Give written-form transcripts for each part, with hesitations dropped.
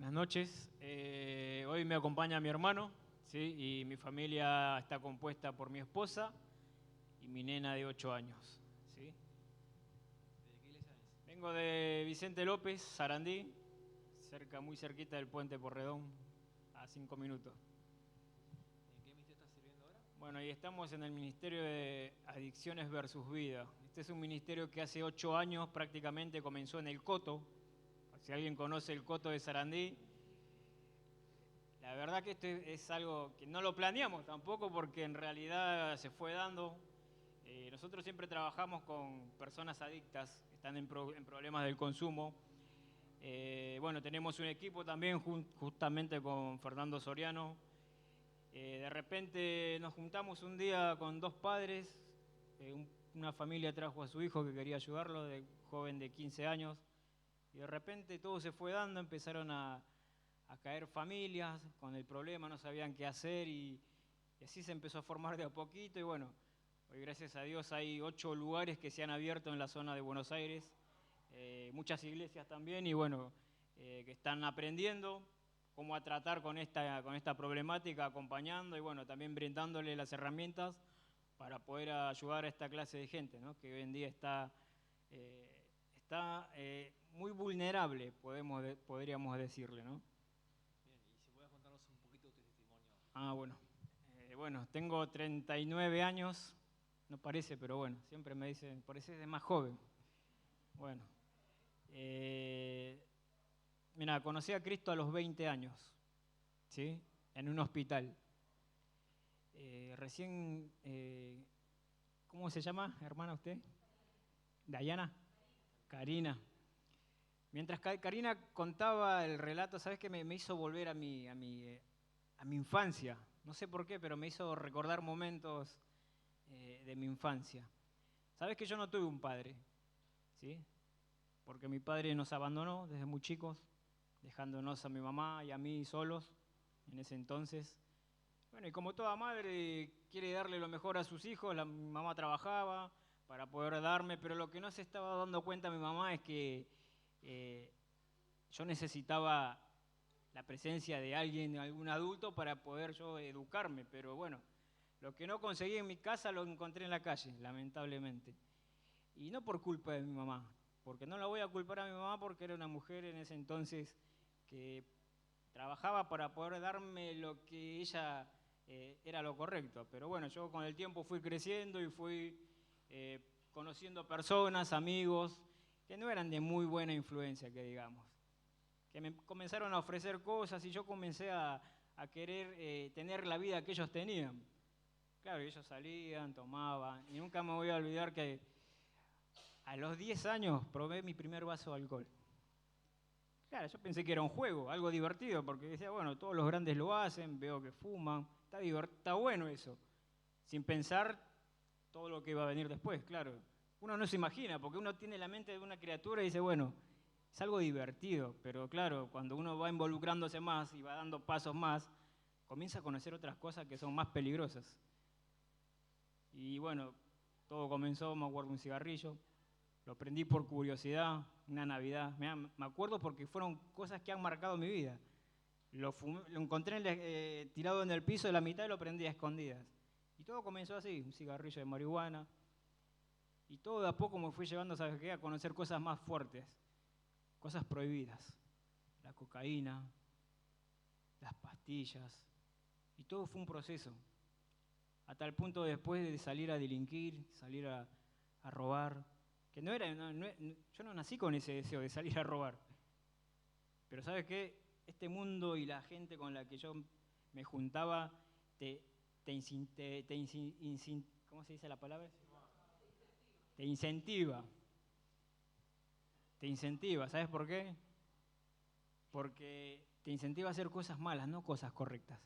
Buenas noches. Hoy me acompaña mi hermano, ¿sí? Y mi familia está compuesta por mi esposa y mi nena de 8 años. ¿Sí? ¿De qué iglesia es? Vengo de Vicente López, Sarandí, muy cerquita del puente Porredón, a 5 minutos. ¿En qué ministerio estás sirviendo ahora? Bueno, y estamos en el Ministerio de Adicciones versus Vida. Este es un ministerio que hace 8 años prácticamente comenzó en el Coto. Si alguien conoce el Coto de Sarandí, la verdad que esto es algo que no lo planeamos tampoco porque en realidad se fue dando. Nosotros siempre trabajamos con personas adictas que están en problemas del consumo. Bueno, tenemos un equipo también justamente con Fernando Soriano. De repente nos juntamos un día con dos padres. Una familia trajo a su hijo que quería ayudarlo, de joven de 15 años. Y de repente todo se fue dando, empezaron a caer familias con el problema, no sabían qué hacer y así se empezó a formar de a poquito. Y bueno, hoy gracias a Dios hay 8 lugares que se han abierto en la zona de Buenos Aires, muchas iglesias también y bueno, que están aprendiendo cómo a tratar con esta problemática, acompañando y bueno, también brindándole las herramientas para poder ayudar a esta clase de gente, ¿no? Que hoy en día está muy vulnerable, podríamos decirle, ¿no? Bien, y si puedes contarnos un poquito de tu testimonio. Bueno. Bueno, tengo 39 años, no parece, pero bueno, siempre me dicen, pareces de más joven. Bueno, mira, conocí a Cristo a los 20 años, ¿sí? En un hospital. Recién, ¿cómo se llama, hermana, usted? Dayana. Karina. Mientras Karina contaba el relato, ¿sabes qué? Me hizo volver a mi infancia. No sé por qué, pero me hizo recordar momentos de mi infancia. ¿Sabes que yo no tuve un padre? ¿Sí? Porque mi padre nos abandonó desde muy chicos, dejándonos a mi mamá y a mí solos en ese entonces. Bueno, y como toda madre quiere darle lo mejor a sus hijos, mi mamá trabajaba para poder darme, pero lo que no se estaba dando cuenta mi mamá es que yo necesitaba la presencia de alguien, algún adulto, para poder yo educarme, pero bueno, lo que no conseguí en mi casa lo encontré en la calle, lamentablemente. Y no por culpa de mi mamá, porque no la voy a culpar a mi mamá porque era una mujer en ese entonces que trabajaba para poder darme lo que ella era lo correcto. Pero bueno, yo con el tiempo fui creciendo y fui conociendo personas, amigos, que no eran de muy buena influencia, que digamos, que me comenzaron a ofrecer cosas y yo comencé a querer tener la vida que ellos tenían. Claro, ellos salían, tomaban, y nunca me voy a olvidar que a los 10 años probé mi primer vaso de alcohol. Claro, yo pensé que era un juego, algo divertido, porque decía, bueno, todos los grandes lo hacen, veo que fuman, está bueno eso, sin pensar todo lo que iba a venir después, claro. Uno no se imagina, porque uno tiene la mente de una criatura y dice, bueno, es algo divertido, pero claro, cuando uno va involucrándose más y va dando pasos más, comienza a conocer otras cosas que son más peligrosas. Y bueno, todo comenzó, me acuerdo, un cigarrillo, lo prendí por curiosidad, una Navidad. Me acuerdo porque fueron cosas que han marcado mi vida. Lo encontré tirado en el piso de la mitad y lo prendí a escondidas. Y todo comenzó así, un cigarrillo de marihuana. Y todo de a poco me fui llevando, ¿sabes qué? A conocer cosas más fuertes, cosas prohibidas. La cocaína, las pastillas. Y todo fue un proceso. A tal punto después de salir a delinquir, salir a robar, que no era, yo no nací con ese deseo de salir a robar. Pero ¿sabes qué? Este mundo y la gente con la que yo me juntaba ¿cómo se dice la palabra? Te incentiva. Te incentiva. ¿Sabes por qué? Porque te incentiva a hacer cosas malas, no cosas correctas.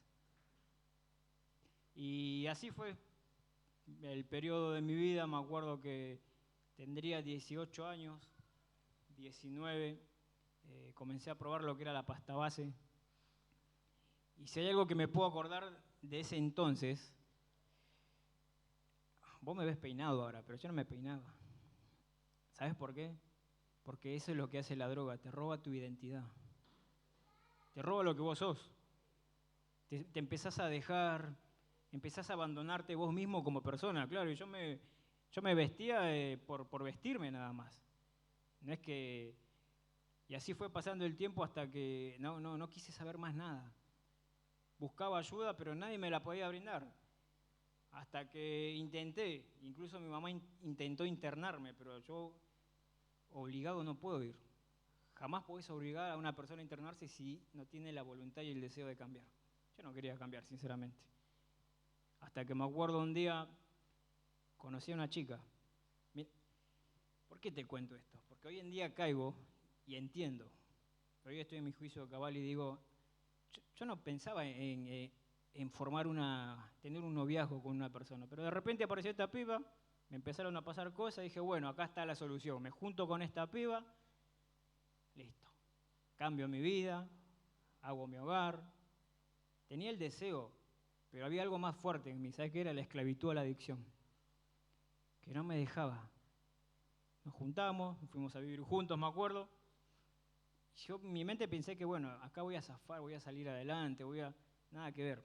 Y así fue el periodo de mi vida. Me acuerdo que tendría 18 años, 19, comencé a probar lo que era la pasta base. Y si hay algo que me puedo acordar de ese entonces, vos me ves peinado ahora, pero yo no me peinaba. ¿Sabes por qué? Porque eso es lo que hace la droga, te roba tu identidad. te roba lo que vos sos. Te empezás a dejar, empezás a abandonarte vos mismo como persona. Claro, y yo me vestía por vestirme nada más. No es que... Y así fue pasando el tiempo hasta que no quise saber más nada. Buscaba ayuda, pero nadie me la podía brindar. Hasta que intenté, incluso mi mamá intentó internarme, pero yo obligado no puedo ir. Jamás podés obligar a una persona a internarse si no tiene la voluntad y el deseo de cambiar. Yo no quería cambiar, sinceramente. Hasta que me acuerdo un día, conocí a una chica. ¿Por qué te cuento esto? Porque hoy en día caigo y entiendo. Pero hoy estoy en mi juicio cabal y digo, yo no pensaba en tener un noviazgo con una persona, pero de repente apareció esta piba, me empezaron a pasar cosas y dije, bueno, acá está la solución, me junto con esta piba, listo. Cambio mi vida, hago mi hogar. Tenía el deseo, pero había algo más fuerte en mí, ¿sabes qué era? La esclavitud a la adicción, que no me dejaba. Nos juntamos, fuimos a vivir juntos, me acuerdo. Yo en mi mente pensé que, bueno, acá voy a zafar, voy a salir adelante, nada que ver.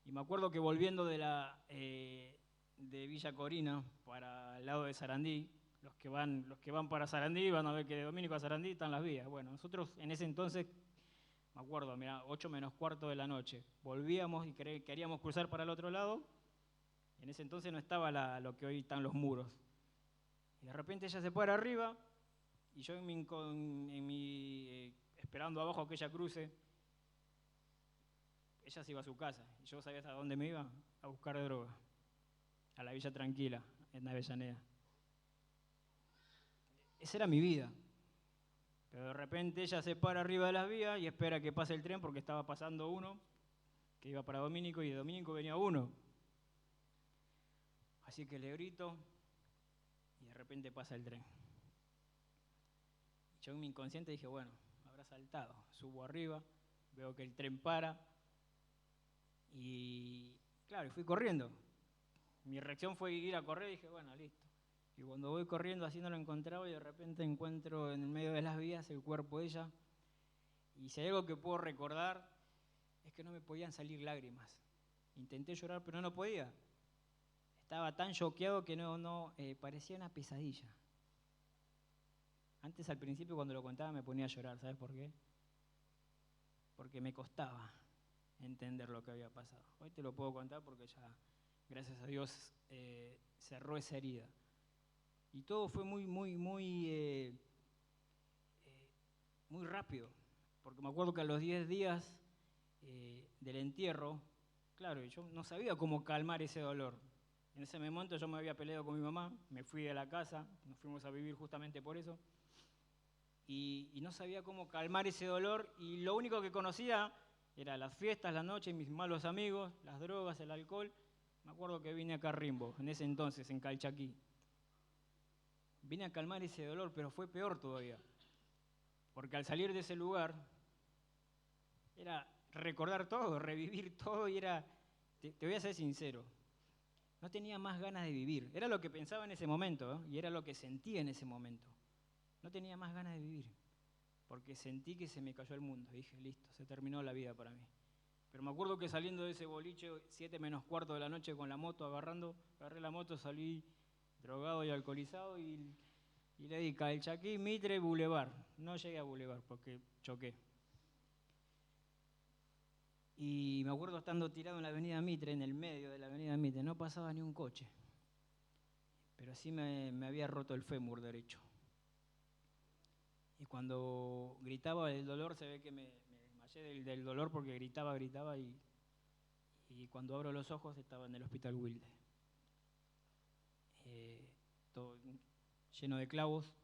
Y me acuerdo que volviendo de Villa Corina para el lado de Sarandí, los que van para Sarandí van a ver que de Domínico a Sarandí están las vías. Bueno, nosotros en ese entonces, me acuerdo, mira, 8 menos cuarto de la noche, volvíamos y queríamos cruzar para el otro lado. En ese entonces no estaba lo que hoy están los muros. Y de repente ella se para arriba y yo esperando abajo a que ella cruce. Ella se iba a su casa y yo sabía hasta dónde me iba, a buscar droga, a la Villa Tranquila, en Avellaneda. Esa era mi vida. Pero de repente ella se para arriba de las vías y espera que pase el tren porque estaba pasando uno que iba para Domínico y de Domínico venía uno. Así que le grito y de repente pasa el tren. Yo en mi inconsciente dije, bueno, habrá saltado. Subo arriba, veo que el tren para y claro, fui corriendo. Mi reacción fue ir a correr y dije, bueno, listo. Y cuando voy corriendo así no lo encontraba y de repente encuentro en el medio de las vías el cuerpo de ella. Y si hay algo que puedo recordar es que no me podían salir lágrimas. Intenté llorar pero no podía. Estaba tan choqueado que parecía una pesadilla. Antes al principio cuando lo contaba me ponía a llorar, ¿sabes por qué? Porque me costaba entender lo que había pasado. Hoy te lo puedo contar porque ya, gracias a Dios, cerró esa herida. Y todo fue muy rápido, porque me acuerdo que a los 10 días del entierro, claro, yo no sabía cómo calmar ese dolor. En ese momento yo me había peleado con mi mamá, me fui de la casa, nos fuimos a vivir justamente por eso, y no sabía cómo calmar ese dolor, y lo único que conocía era las fiestas, la noche, mis malos amigos, las drogas, el alcohol. Me acuerdo que vine acá a Rimbo, en ese entonces, en Calchaquí. Vine a calmar ese dolor, pero fue peor todavía. Porque al salir de ese lugar, era recordar todo, revivir todo, y te voy a ser sincero, no tenía más ganas de vivir. Era lo que pensaba en ese momento, ¿eh? Y era lo que sentía en ese momento. No tenía más ganas de vivir, porque sentí que se me cayó el mundo. Dije, listo, se terminó la vida para mí. Pero me acuerdo que saliendo de ese boliche, 7 menos cuarto de la noche con la moto, agarré la moto, salí drogado y alcoholizado y le di Calchaquí, Mitre, Boulevard. No llegué a Boulevard porque choqué. Y me acuerdo estando tirado en la avenida Mitre, en el medio de la avenida Mitre, no pasaba ni un coche. Pero sí me había roto el fémur derecho. Y cuando gritaba el dolor, se ve que me desmayé del dolor porque gritaba y cuando abro los ojos estaba en el hospital Wilde. Todo lleno de clavos.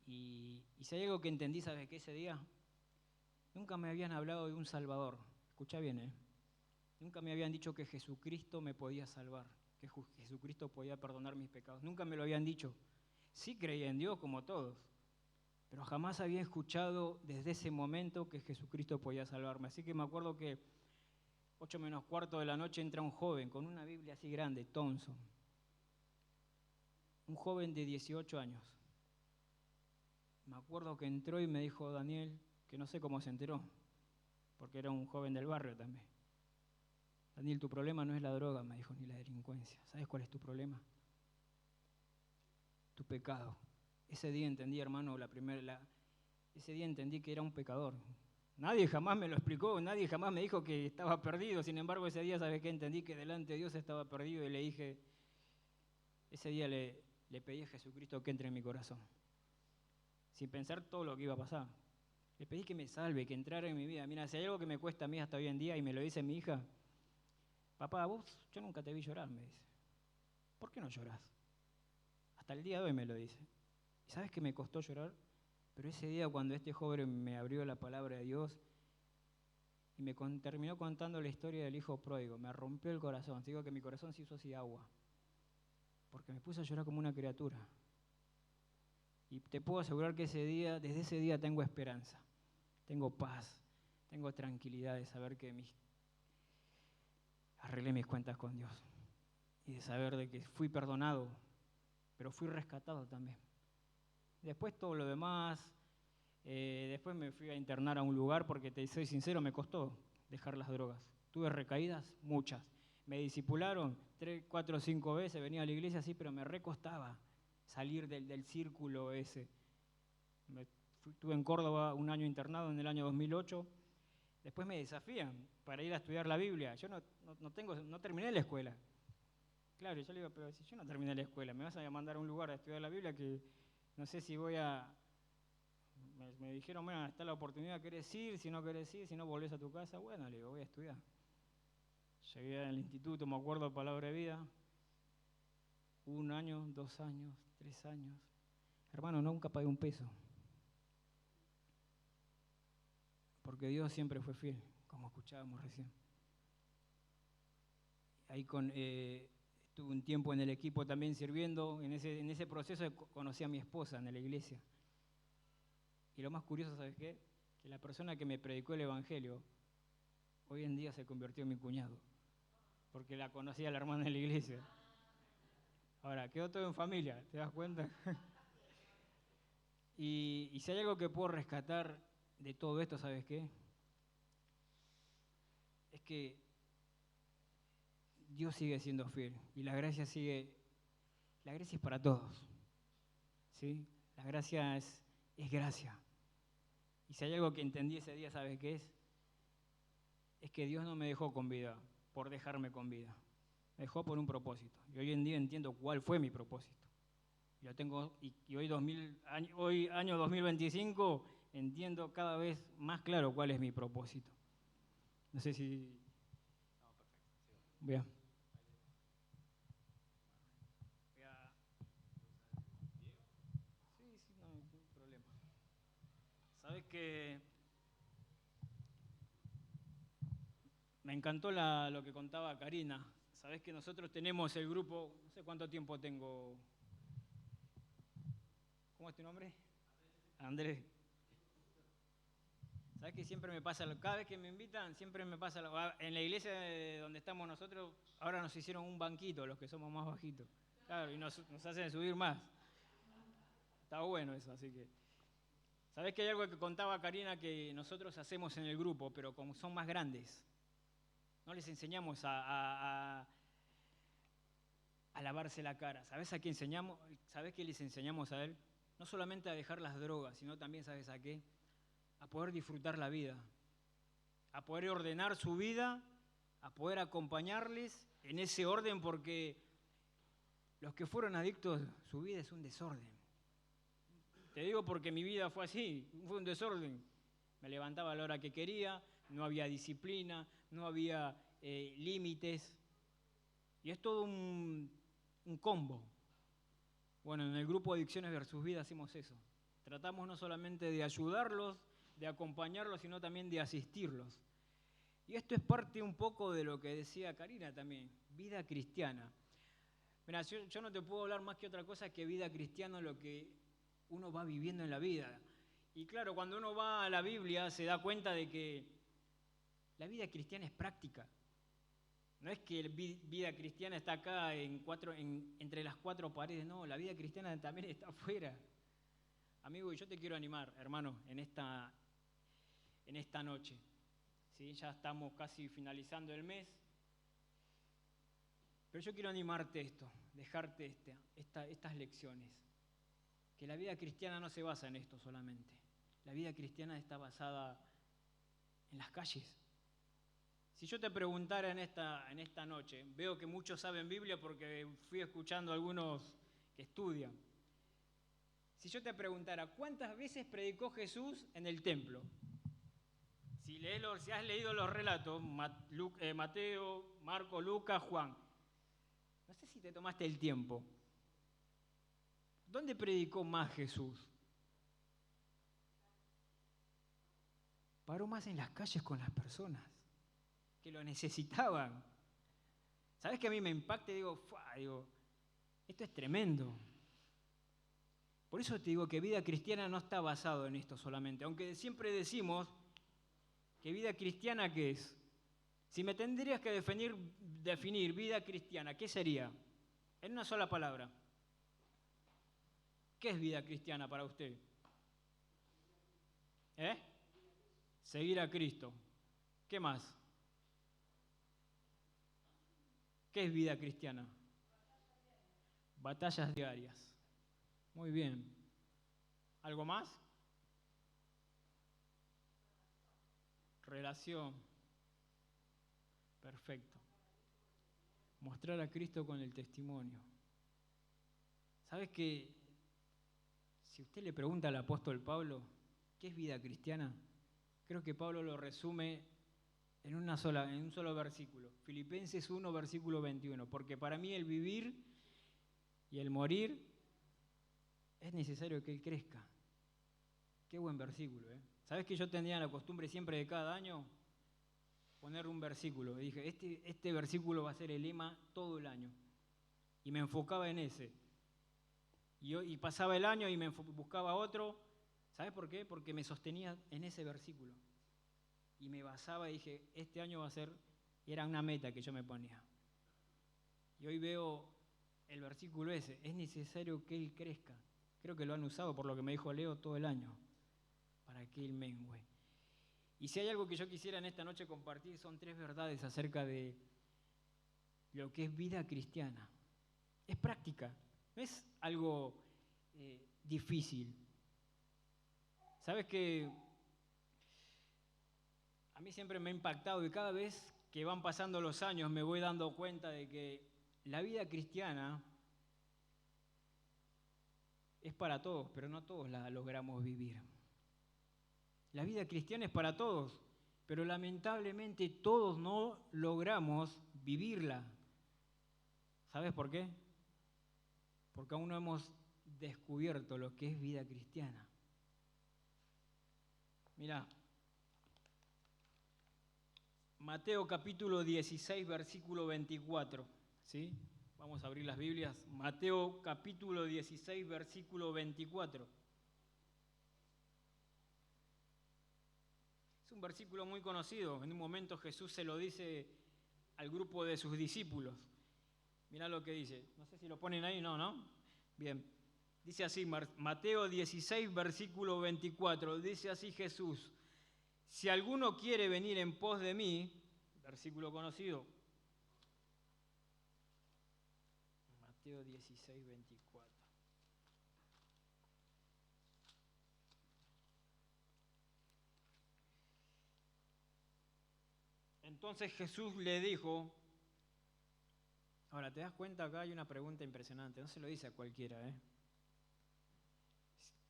Y si hay algo que entendí, ¿sabes qué? Ese día nunca me habían hablado de un Salvador. Escucha bien, ¿eh? Nunca me habían dicho que Jesucristo me podía salvar, que Jesucristo podía perdonar mis pecados. Nunca me lo habían dicho. Sí creía en Dios como todos, pero jamás había escuchado desde ese momento que Jesucristo podía salvarme. Así que me acuerdo que 8 menos cuarto de la noche entra un joven con una Biblia así grande, Thompson. Un joven de 18 años. Me acuerdo que entró y me dijo, Daniel, que no sé cómo se enteró, porque era un joven del barrio también. Daniel, tu problema no es la droga, me dijo, ni la delincuencia. ¿Sabes cuál es tu problema? Tu pecado. Ese día entendí, hermano, ese día entendí que era un pecador. Nadie jamás me lo explicó, nadie jamás me dijo que estaba perdido. Sin embargo, ese día, ¿sabes qué? Entendí que delante de Dios estaba perdido y le dije, ese día le pedí a Jesucristo que entre en mi corazón, sin pensar todo lo que iba a pasar. Le pedí que me salve, que entrara en mi vida. Mira, si hay algo que me cuesta a mí hasta hoy en día, y me lo dice mi hija, papá, yo nunca te vi llorar, me dice. ¿Por qué no llorás? Hasta el día de hoy me lo dice. ¿Y sabes que me costó llorar? Pero ese día cuando este joven me abrió la palabra de Dios y me terminó contando la historia del hijo pródigo, me rompió el corazón. Te digo que mi corazón se hizo así agua, porque me puse a llorar como una criatura. Y te puedo asegurar que desde ese día tengo esperanza, tengo paz, tengo tranquilidad de saber que arreglé mis cuentas con Dios y de saber de que fui perdonado, pero fui rescatado también. Después todo lo demás, después me fui a internar a un lugar porque, te soy sincero, me costó dejar las drogas. Tuve recaídas, muchas. Me discipularon 3, 4, 5 veces, venía a la iglesia, sí, pero me recostaba salir del círculo ese. Estuve en Córdoba un año internado en el año 2008. Después me desafían para ir a estudiar la Biblia. Yo no terminé la escuela. Claro, yo le digo, pero si yo no terminé la escuela, me vas a mandar a un lugar a estudiar la Biblia que no sé si voy a... Me dijeron, bueno, está la oportunidad, ¿querés ir? Si no querés ir, si no volvés a tu casa, bueno, le digo, voy a estudiar. Llegué al instituto, me acuerdo, Palabra de Vida. 1 año, 2 años, 3 años. Hermano, nunca pagué un peso. Porque Dios siempre fue fiel, como escuchábamos recién. Ahí estuve un tiempo en el equipo también sirviendo. En ese proceso conocí a mi esposa en la iglesia. Y lo más curioso, ¿sabes qué? Que la persona que me predicó el Evangelio, hoy en día se convirtió en mi cuñado. Porque la conocía la hermana de la iglesia. Ahora, quedó todo en familia, ¿te das cuenta? Y si hay algo que puedo rescatar de todo esto, ¿sabes qué? Es que Dios sigue siendo fiel y la gracia es para todos, ¿sí? La gracia es gracia. Y si hay algo que entendí ese día, ¿sabes qué es? Es que Dios no me dejó con vida por dejarme con vida, me dejó por un propósito. Y hoy en día entiendo cuál fue mi propósito. Yo tengo, y hoy año 2025, entiendo cada vez más claro cuál es mi propósito. No sé si... No, perfecto. Bien. Sí, no hay problema. Sabes que me encantó lo que contaba Karina. Sabes que nosotros tenemos el grupo, no sé cuánto tiempo tengo. ¿Cómo es tu nombre? Andrés. ¿Sabes que siempre me pasa, cada vez que me invitan, siempre me pasa, en la iglesia donde estamos nosotros, ahora nos hicieron un banquito, los que somos más bajitos. Claro, y nos hacen subir más. Está bueno eso, así que... ¿Sabes que hay algo que contaba Karina que nosotros hacemos en el grupo, pero como son más grandes? No les enseñamos a lavarse la cara. ¿Sabes a qué enseñamos? ¿Sabes qué les enseñamos a él? No solamente a dejar las drogas, sino también, ¿sabes a qué? A poder disfrutar la vida, a poder ordenar su vida, a poder acompañarles en ese orden, porque los que fueron adictos, su vida es un desorden. Te digo porque mi vida fue así, fue un desorden. Me levantaba a la hora que quería, no había disciplina, no había límites, y es todo un combo. Bueno, en el grupo Adicciones versus Vida hacemos eso. Tratamos no solamente de ayudarlos, de acompañarlos, sino también de asistirlos. Y esto es parte un poco de lo que decía Karina también, vida cristiana. Mira, yo no te puedo hablar más que otra cosa que vida cristiana, lo que uno va viviendo en la vida. Y claro, cuando uno va a la Biblia se da cuenta de que la vida cristiana es práctica. No es que vida cristiana está acá entre las 4 paredes, no, la vida cristiana también está afuera. Amigo, y yo te quiero animar, hermano, en esta en esta noche. ¿Sí? Ya estamos casi finalizando el mes. Pero yo quiero animarte esto, dejarte estas lecciones. Que la vida cristiana no se basa en esto solamente. La vida cristiana está basada en las calles. Si yo te preguntara en esta noche, veo que muchos saben Biblia porque fui escuchando a algunos que estudian. Si yo te preguntara, ¿cuántas veces predicó Jesús en el templo? Si has leído los relatos, Mateo, Marcos, Lucas, Juan, no sé si te tomaste el tiempo. ¿Dónde predicó más Jesús? Paró más en las calles con las personas que lo necesitaban. ¿Sabes que a mí me impacta? Digo, esto es tremendo. Por eso te digo que vida cristiana no está basado en esto solamente. Aunque siempre decimos que vida cristiana, ¿qué es? Si me tendrías que definir vida cristiana, ¿qué sería? En una sola palabra. ¿Qué es vida cristiana para usted? Seguir a Cristo. ¿Qué más? ¿Qué es vida cristiana? Batallas diarias. Muy bien. ¿Algo más? Relación. Perfecto. Mostrar a Cristo con el testimonio. ¿Sabes que si usted le pregunta al apóstol Pablo, ¿qué es vida cristiana? Creo que Pablo lo resume en un solo versículo. Filipenses 1, versículo 21. Porque para mí el vivir y el morir es necesario que Él crezca. Qué buen versículo, ¿eh? ¿Sabes que yo tenía la costumbre siempre de cada año poner un versículo? Y dije, este versículo va a ser el lema todo el año. Y me enfocaba en ese. Y pasaba el año y me buscaba otro. ¿Sabes por qué? Porque me sostenía en ese versículo. Y me basaba y dije, este año va a ser, era una meta que yo me ponía. Y hoy veo el versículo ese, es necesario que Él crezca. Creo que lo han usado por lo que me dijo Leo todo el año, para que Él mengue. Y si hay algo que yo quisiera en esta noche compartir, son 3 verdades acerca de lo que es vida cristiana. Es práctica, no es algo difícil. ¿Sabes que a mí siempre me ha impactado y cada vez que van pasando los años me voy dando cuenta de que la vida cristiana es para todos, pero no todos la logramos vivir. La vida cristiana es para todos, pero lamentablemente todos no logramos vivirla. ¿Sabes por qué? Porque aún no hemos descubierto lo que es vida cristiana. Mirá, Mateo capítulo 16, versículo 24, ¿sí? Vamos a abrir las Biblias. Mateo capítulo 16, versículo 24. Es un versículo muy conocido. En un momento Jesús se lo dice al grupo de sus discípulos. Mirá lo que dice. No sé si lo ponen ahí, ¿no? Bien. Dice así, Mateo 16, versículo 24. Dice así Jesús. Si alguno quiere venir en pos de mí, versículo conocido, Mateo 16, 24. Entonces Jesús le dijo, ahora te das cuenta, acá hay una pregunta impresionante, no se lo dice a cualquiera, ¿eh?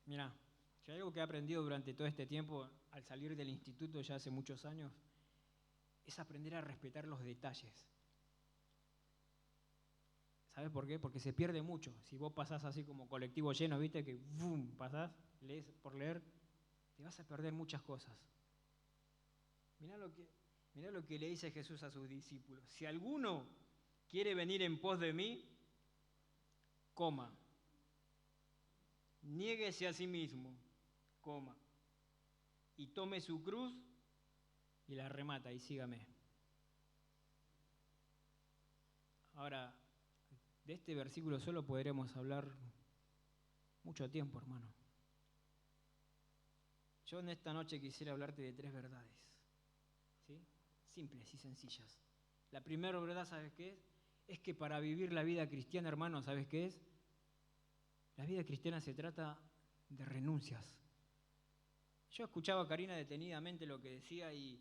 Mirá, si hay algo que he aprendido durante todo este tiempo, al salir del instituto ya hace muchos años, es aprender a respetar los detalles. ¿Sabes por qué? Porque se pierde mucho. Si vos pasás así como colectivo lleno, viste que ¡bum! Pasás, lees por leer, te vas a perder muchas cosas. Mirá lo que le dice Jesús a sus discípulos. Si alguno quiere venir en pos de mí, coma. Niéguese a sí mismo, coma. Y tome su cruz y la remata y sígame. Ahora, de este versículo solo podremos hablar mucho tiempo, hermano. Yo en esta noche quisiera hablarte de 3 verdades, ¿sí? Simples y sencillas. La primera verdad, ¿sabes qué es? Es que para vivir la vida cristiana, hermano, ¿sabes qué es? La vida cristiana se trata de renuncias. Yo escuchaba a Karina detenidamente lo que decía y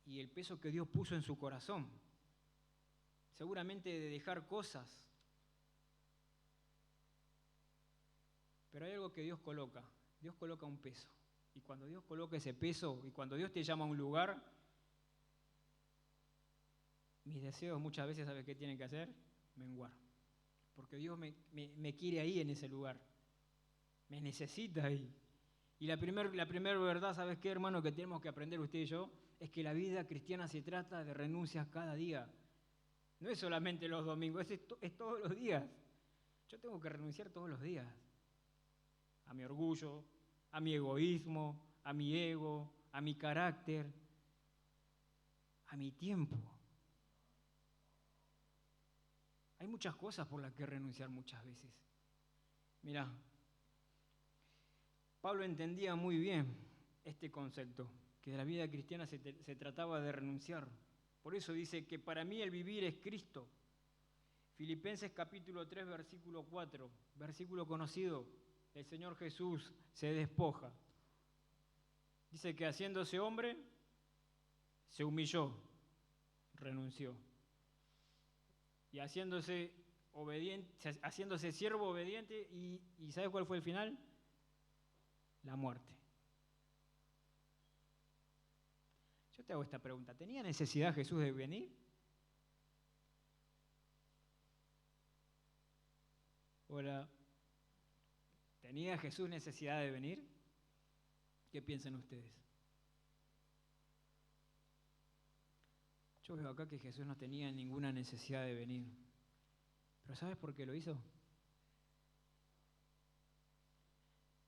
el peso que Dios puso en su corazón. Seguramente de dejar cosas. Pero hay algo que Dios coloca. Dios coloca un peso. Y cuando Dios coloca ese peso y cuando Dios te llama a un lugar, mis deseos muchas veces, ¿sabes qué tienen que hacer? Menguar. Porque Dios me quiere ahí en ese lugar. Me necesita ahí. Y la primera verdad, ¿sabes qué, hermano? Que tenemos que aprender usted y yo, es que la vida cristiana se trata de renuncias cada día. No es solamente los domingos, es todos los días. Yo tengo que renunciar todos los días. A mi orgullo, a mi egoísmo, a mi ego, a mi carácter, a mi tiempo. Hay muchas cosas por las que renunciar muchas veces. Mirá, Pablo entendía muy bien este concepto, que de la vida cristiana se trataba de renunciar. Por eso dice que para mí el vivir es Cristo. Filipenses capítulo 3, versículo 4, versículo conocido, el Señor Jesús se despoja. Dice que haciéndose hombre, se humilló, renunció. Y haciéndose obediente, haciéndose siervo obediente, y ¿sabes cuál fue el final? La muerte. Yo te hago esta pregunta, ¿tenía necesidad Jesús de venir? Hola, ¿tenía Jesús necesidad de venir? ¿Qué piensan ustedes? Yo veo acá que Jesús no tenía ninguna necesidad de venir. ¿Pero sabes por qué lo hizo?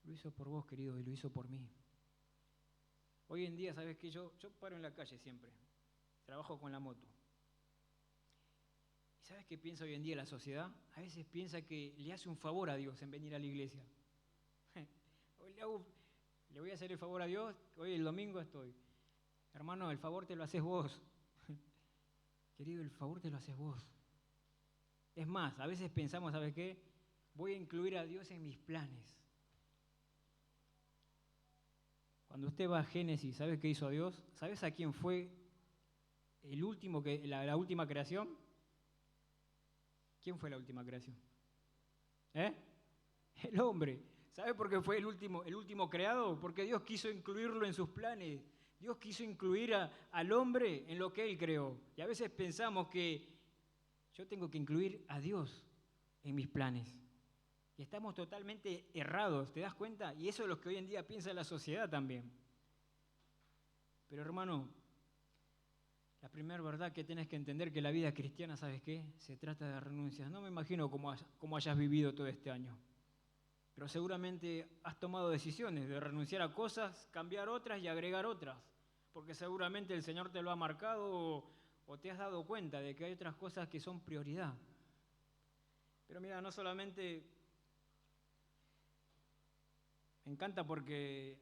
Lo hizo por vos, querido, y lo hizo por mí. Hoy en día, ¿sabes qué? Yo paro en la calle siempre. Trabajo con la moto. ¿Y sabes qué piensa hoy en día la sociedad? A veces piensa que le hace un favor a Dios en venir a la iglesia. Hoy le voy a hacer el favor a Dios, hoy el domingo estoy. Hermano, el favor te lo haces vos. Querido, el favor te lo haces vos. Es más, a veces pensamos, ¿sabes qué? Voy a incluir a Dios en mis planes. Cuando usted va a Génesis, ¿sabes qué hizo Dios? ¿Sabes a quién fue la última creación? ¿Quién fue la última creación? El hombre. ¿Sabe por qué fue el último creado? Porque Dios quiso incluirlo en sus planes. Dios quiso incluir al hombre en lo que Él creó. Y a veces pensamos que yo tengo que incluir a Dios en mis planes. Y estamos totalmente errados, ¿te das cuenta? Y eso es lo que hoy en día piensa la sociedad también. Pero hermano, la primera verdad que tienes que entender que la vida cristiana, ¿sabes qué? Se trata de renuncias. No me imagino cómo hayas vivido todo este año. Pero seguramente has tomado decisiones de renunciar a cosas, cambiar otras y agregar otras. Porque seguramente el Señor te lo ha marcado o te has dado cuenta de que hay otras cosas que son prioridad. Pero mira, no solamente... Me encanta porque...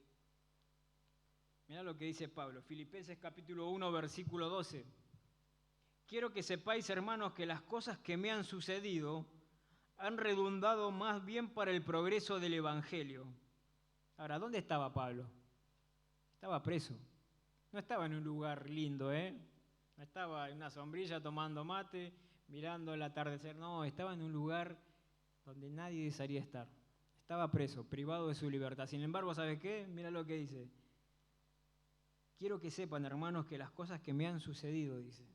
Mira lo que dice Pablo, Filipenses capítulo 1, versículo 12. Quiero que sepáis, hermanos, que las cosas que me han sucedido han redundado más bien para el progreso del Evangelio. Ahora, ¿dónde estaba Pablo? Estaba preso. No estaba en un lugar lindo, No estaba en una sombrilla tomando mate, mirando el atardecer. No, estaba en un lugar donde nadie desearía estar. Estaba preso, privado de su libertad. Sin embargo, ¿sabe qué? Mira lo que dice. Quiero que sepan, hermanos, que las cosas que me han sucedido, dice,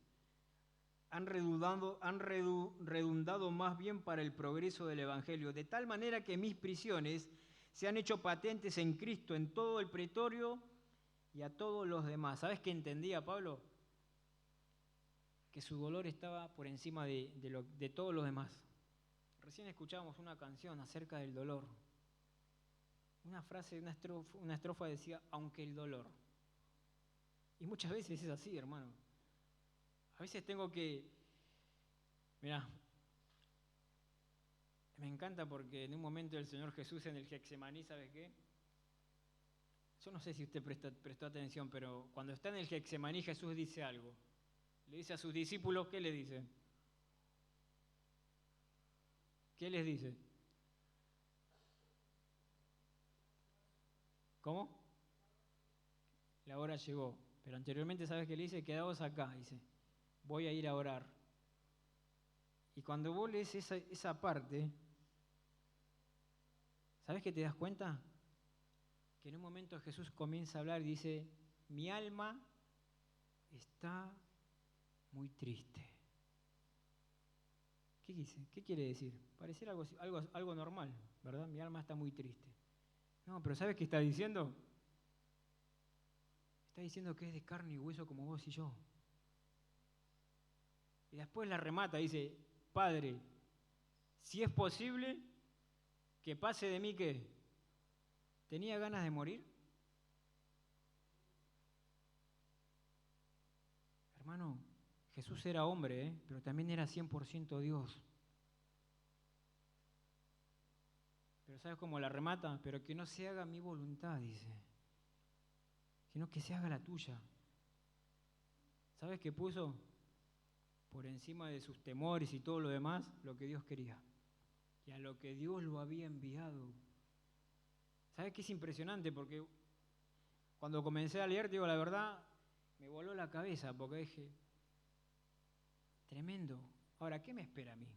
han redundado más bien para el progreso del Evangelio, de tal manera que mis prisiones se han hecho patentes en Cristo, en todo el pretorio y a todos los demás. ¿Sabes qué entendía Pablo? Que su dolor estaba por encima de todos los demás. Recién escuchábamos una canción acerca del dolor. Una frase, una estrofa decía, aunque el dolor. Y muchas veces es así, hermano. A veces tengo que... Mirá, me encanta porque en un momento el Señor Jesús en el Getsemaní, ¿sabes qué? Yo no sé si usted prestó atención, pero cuando está en el Getsemaní Jesús dice algo. Le dice a sus discípulos, ¿qué le dice? ¿Qué les dice? ¿Cómo? La hora llegó. Pero anteriormente, ¿sabes qué le dice? Quedaos acá, dice. Voy a ir a orar. Y cuando vos lees esa parte, ¿sabes qué te das cuenta? Que en un momento Jesús comienza a hablar y dice, mi alma está muy triste. ¿Qué dice? ¿Qué quiere decir? Pareciera algo normal, ¿verdad? Mi alma está muy triste. No, pero ¿sabes qué está diciendo? Está diciendo que es de carne y hueso como vos y yo. Y después la remata, dice, Padre, si es posible, que pase de mí ¿qué? ¿Tenía ganas de morir? Hermano, Jesús era hombre, pero también era 100% Dios. Pero ¿sabes cómo la remata? Pero que no se haga mi voluntad, dice, sino que se haga la tuya. ¿Sabes qué puso? Por encima de sus temores y todo lo demás, lo que Dios quería. Y a lo que Dios lo había enviado. ¿Sabes qué es impresionante? Porque cuando comencé a leer, digo, la verdad, me voló la cabeza, porque dije, tremendo. Ahora, ¿qué me espera a mí?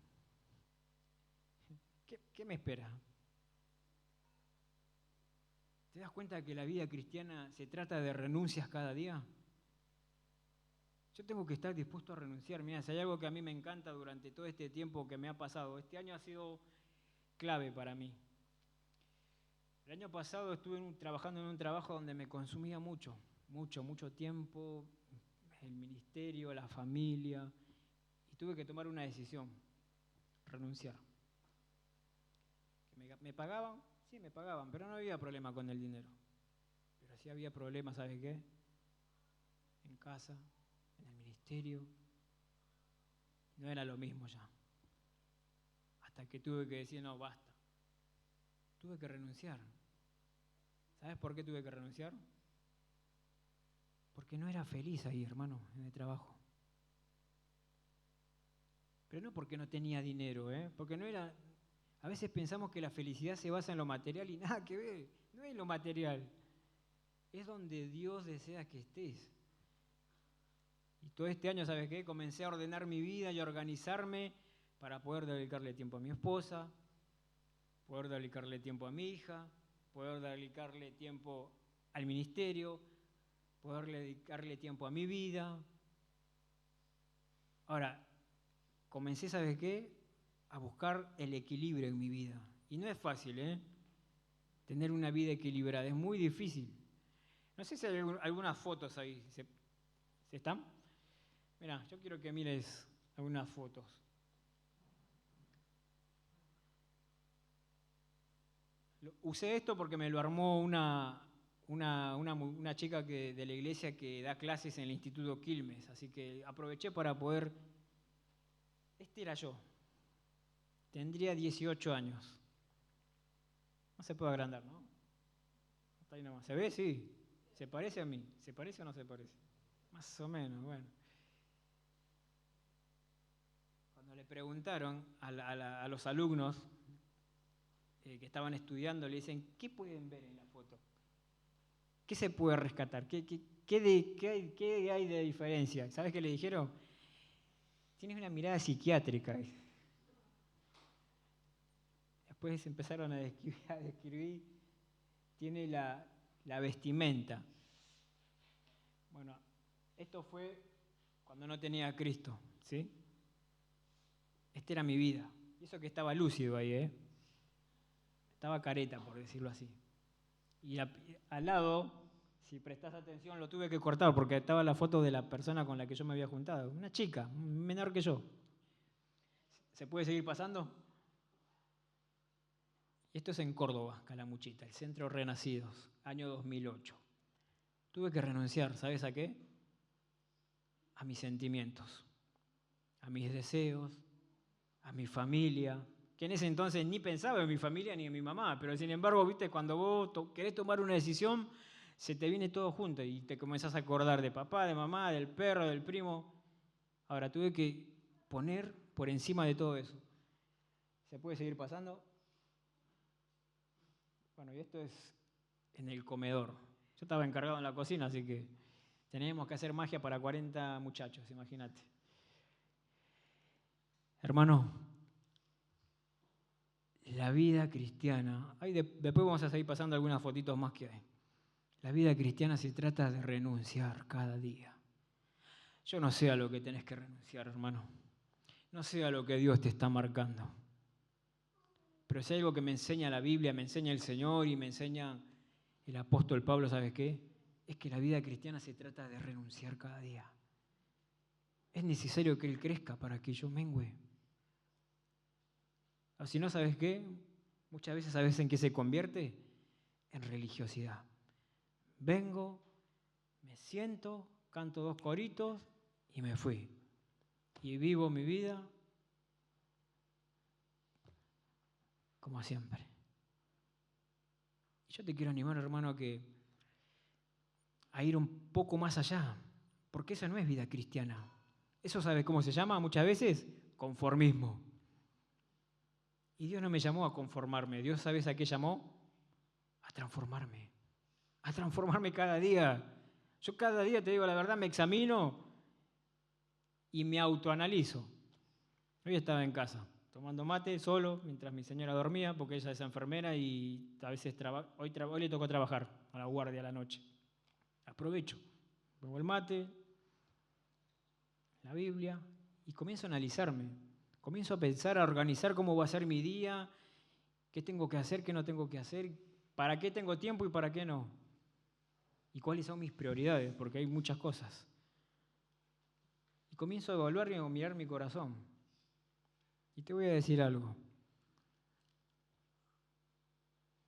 ¿Qué me espera? ¿Te das cuenta que la vida cristiana se trata de renuncias cada día? Yo tengo que estar dispuesto a renunciar. Mira, si hay algo que a mí me encanta durante todo este tiempo que me ha pasado, este año ha sido clave para mí. El año pasado estuve trabajando en un trabajo donde me consumía mucho tiempo, el ministerio, la familia, y tuve que tomar una decisión, renunciar. ¿Me pagaban? Sí, me pagaban, pero no había problema con el dinero. Pero sí había problemas, ¿sabes qué? En casa, en el ministerio, no era lo mismo ya. Hasta que tuve que decir, no, basta. Tuve que renunciar. ¿Sabes por qué tuve que renunciar? Porque no era feliz ahí, hermano, en el trabajo. Pero no porque no tenía dinero, porque no era... A veces pensamos que la felicidad se basa en lo material y nada que ver, no es lo material. Es donde Dios desea que estés. Y todo este año, ¿sabes qué? Comencé a ordenar mi vida y a organizarme para poder dedicarle tiempo a mi esposa, poder dedicarle tiempo a mi hija, poder dedicarle tiempo al ministerio, poder dedicarle tiempo a mi vida. Ahora, comencé, ¿sabes qué? A buscar el equilibrio en mi vida. Y no es fácil, tener una vida equilibrada, es muy difícil. No sé si hay algunas fotos ahí. ¿Se están? Mirá, yo quiero que mires algunas fotos. Usé esto porque me lo armó una chica de la iglesia que da clases en el Instituto Quilmes, así que aproveché para poder... Este era yo. Tendría 18 años. No se puede agrandar, ¿no? Hasta ahí nomás. ¿Se ve? Sí. ¿Se parece a mí? ¿Se parece o no se parece? Más o menos, bueno. Cuando le preguntaron a los alumnos que estaban estudiando, le dicen, ¿qué pueden ver en la foto? ¿Qué se puede rescatar? ¿Qué hay de diferencia? ¿Sabes qué le dijeron? Tienes una mirada psiquiátrica. Después empezaron a describir, tiene la vestimenta. Bueno, esto fue cuando no tenía a Cristo, ¿sí? Esta era mi vida. Y eso que estaba lúcido ahí, Estaba careta, por decirlo así. Y al lado, si prestás atención, lo tuve que cortar porque estaba la foto de la persona con la que yo me había juntado. Una chica, menor que yo. ¿Se puede seguir pasando? Esto es en Córdoba, Calamuchita, el Centro Renacidos, año 2008. Tuve que renunciar, ¿sabes a qué? A mis sentimientos, a mis deseos, a mi familia, que en ese entonces ni pensaba en mi familia ni en mi mamá, pero sin embargo, viste, cuando vos querés tomar una decisión, se te viene todo junto y te comenzás a acordar de papá, de mamá, del perro, del primo. Ahora, tuve que poner por encima de todo eso. ¿Se puede seguir pasando? Bueno, y esto es en el comedor. Yo estaba encargado en la cocina, así que teníamos que hacer magia para 40 muchachos, imagínate. Hermano, la vida cristiana, después vamos a seguir pasando algunas fotitos más que hay. La vida cristiana se trata de renunciar cada día. Yo no sé a lo que tenés que renunciar, hermano. No sé a lo que Dios te está marcando. Pero si hay algo que me enseña la Biblia, me enseña el Señor y me enseña el apóstol Pablo, ¿sabes qué? Es que la vida cristiana se trata de renunciar cada día. Es necesario que Él crezca para que yo mengüe. O si no, ¿sabes qué? Muchas veces, ¿sabes en qué se convierte? En religiosidad. Vengo, me siento, canto 2 coritos y me fui. Y vivo mi vida como siempre. Y yo te quiero animar, hermano, a ir un poco más allá, porque eso no es vida cristiana. Eso, ¿sabes cómo se llama muchas veces? Conformismo. Y Dios no me llamó a conformarme. Dios, ¿sabes a qué llamó? A transformarme. A transformarme cada día. Yo cada día, te digo la verdad, me examino y me autoanalizo. Hoy estaba en casa, tomando mate, solo, mientras mi señora dormía, porque ella es enfermera y a veces hoy le tocó trabajar a la guardia a la noche. Aprovecho, pongo el mate, la Biblia, y comienzo a analizarme. Comienzo a pensar, a organizar cómo va a ser mi día, qué tengo que hacer, qué no tengo que hacer, para qué tengo tiempo y para qué no. Y cuáles son mis prioridades, porque hay muchas cosas. Y comienzo a evaluar y a mirar mi corazón. Y te voy a decir algo.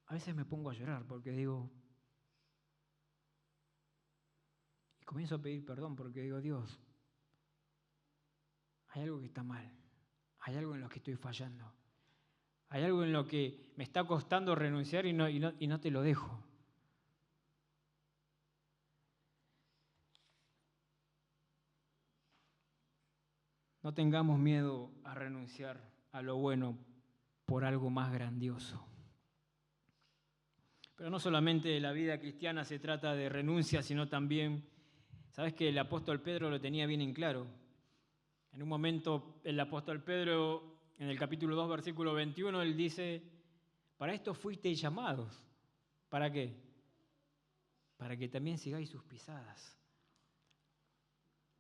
A veces me pongo a llorar porque digo, y comienzo a pedir perdón porque digo, Dios, hay algo que está mal. Hay algo en lo que estoy fallando. Hay algo en lo que me está costando renunciar y no te lo dejo. No tengamos miedo a renunciar a lo bueno por algo más grandioso. Pero no solamente la vida cristiana se trata de renuncia, sino también, ¿sabes que el apóstol Pedro lo tenía bien en claro? En un momento el apóstol Pedro, en el capítulo 2, versículo 21, él dice, para esto fuisteis llamados. ¿Para qué? Para que también sigáis sus pisadas.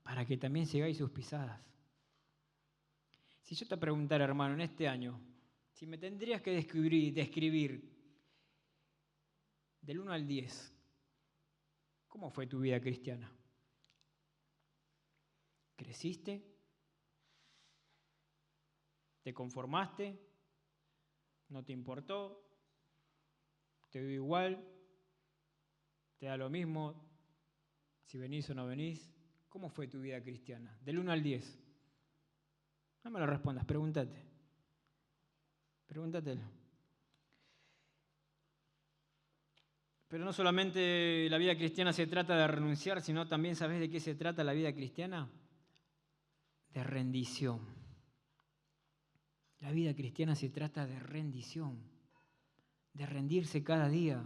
Para que también sigáis sus pisadas. Si yo te preguntara, hermano, en este año, si me tendrías que describir del 1 al 10, ¿cómo fue tu vida cristiana? ¿Creciste? ¿Te conformaste? ¿No te importó? ¿Te dio igual? ¿Te da lo mismo si venís o no venís? ¿Cómo fue tu vida cristiana? Del 1 al 10. No me lo respondas, pregúntate. Pregúntatelo. Pero no solamente la vida cristiana se trata de renunciar, sino también, ¿sabes de qué se trata la vida cristiana? De rendición. La vida cristiana se trata de rendición, de rendirse cada día.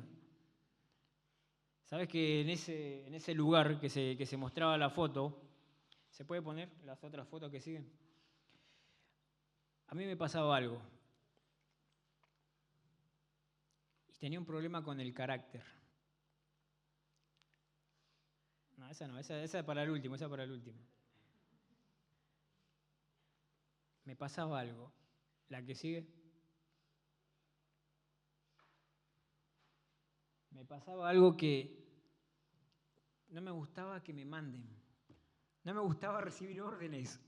¿Sabes que en ese lugar que se mostraba la foto, ¿se puede poner las otras fotos que siguen? A mí me pasaba algo. Y tenía un problema con el carácter. No, esa es para el último, Me pasaba algo. ¿La que sigue? Me pasaba algo que no me gustaba que me manden. No me gustaba recibir órdenes.